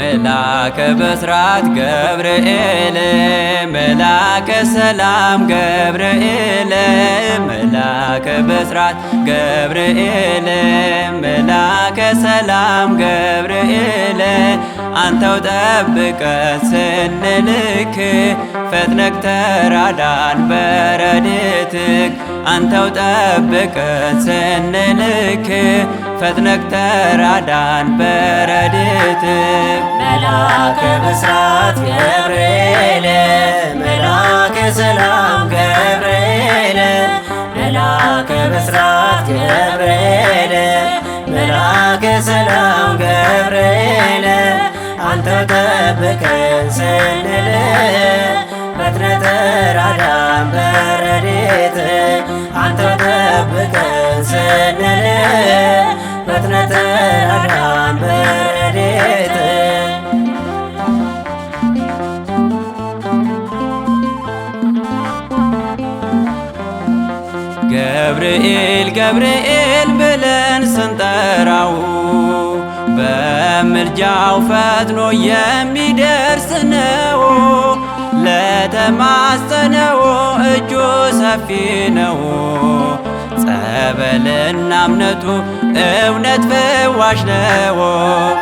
መላከ ብስራት ገብርኤል መላከ ሰላም ገብርኤል መላከ ብስራት ገብርኤል መላከ ሰላም ገብርኤል አንተው ጠብቀን ስንልክ ፈጥነህ ተራዳን በረድኤትህ አንተው ጠብቀን ስንልክ ፈጥነህ ተራዳን በረድኤትህ መላከ ብስራት ገብርኤል መላከ ሰላም ገብርኤል መላከ ብስራት ገብርኤል መላከ ሰላም ገብርኤል አንተው ጠብቀን ስንል ፈጥነህ ተራዳን በረድኤትህ አንተው ጠብቀን ስንል ፈጥነህ ተራዳን በረድኤትህ ገብርኤል ገብርኤል ብለን ስንጠራው በምልጃው ፈጥኖ የሚደርስ ነው። ለተማጸነው እጁ ሰፊ ነው። ጸበልና እምነቱ እውነት ፈዋሽ ነው።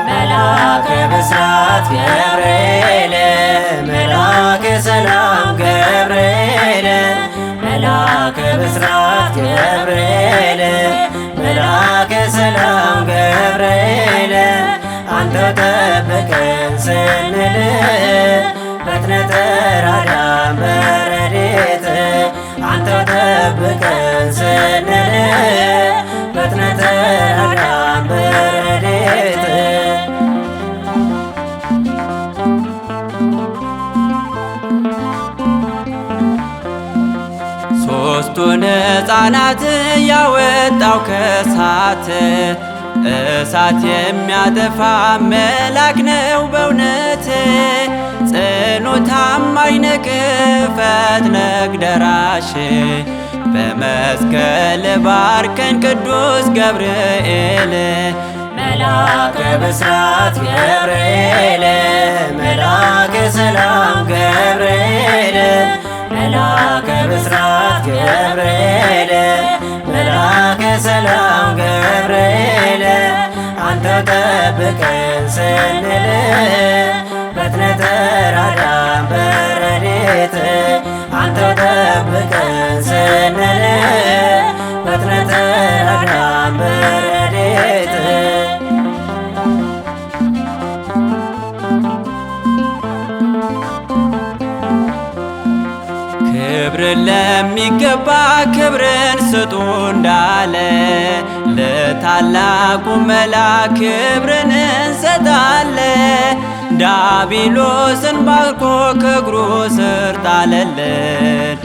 መላከ ብስራት ገብርኤል መላከ ሰላም ገብርኤል መላከ ብስራት ገብርኤል መላከ ሰላም ገብርኤል አንተው ጠብቀን ስንል ፈጥነህ ተራዳን በረድኤትህ አንተው ጠብቀን ስንል ፈጥነህ ተራዳን በረድኤትህ ሦስቱን ሕፃናት ያወጣው ከእሳት እሳት የሚያጠፋ መልአክ ነው በእውነት ጽኑ ታማኝ ነህ ፈጥነህ ደራሽ በመስቀል ባርከን ቅዱስ ገብርኤል መላከ ብስራት ገብርኤል መላከ ሰላም ገብርኤል መላከ ብስራት ገብርኤል መላከ ሰላም ገብርኤል አንተው ጠብቀን ስንል ፈጥነህ ተራዳን በረድኤትህ አንተው ጠብቀን ስንል ፈጥነህ ተራዳን በረድኤትህ ክብርን ለሚገባ ክብርን ስጡ እንዳለ ለታላቁ መልአክ ክብርን እንሰጣለን። ዳቢሎስን ባርኮ ከእግሩ ስር ጣለልን።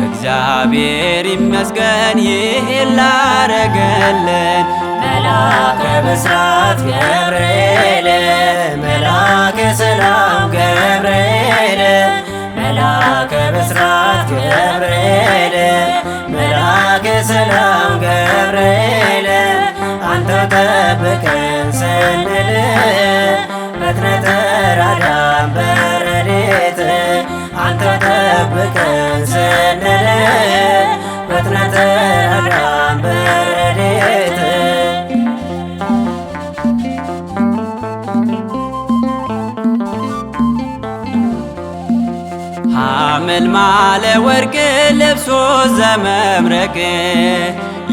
እግዚአብሔር ይመስገን ይህን ላረገልን። መላከ ብስራት ገብርኤል መላከ ሰላም ገብርኤል መላከ ብስራት ገብርኤል መላከ ሰላም ገብርኤል አንተው ጠብቀን ስንል ፈጥነህ ተራዳን በረድኤትህ አንተው ጠብቀን ስንል ፈጥነህ ተራዳን በረድኤትህ ሐመልማለ ወርቅ ለብሶ ዘመብረቅ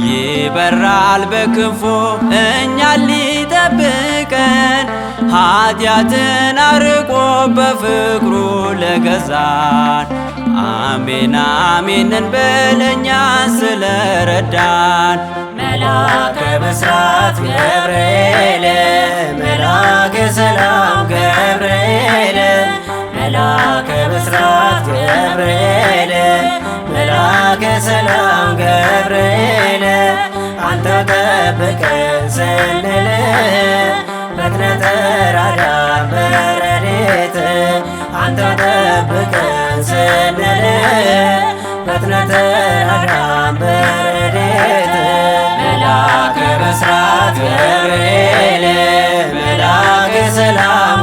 ይበራል በክንፉ እኛን ሊጠብቀን ኃጢአትን አርቆ በፍቅሩ ለገዛን አሜን አሜን እንበል እኛን ስለረዳን። መላከ ብስራት ገብርኤል መላከ ሰላም ገብርኤል መላከ ብስራት ገብርኤል መላከ ሰላም ገብርኤል አንተው ጠብቀን ስንል ፈጥነህ ተራዳን በረድኤትህ አንተው ጠብቀን ስንል ፈጥነህ ተራዳን በረድኤትህ መላከ ብስራት ገብርኤል መላከ ሰላም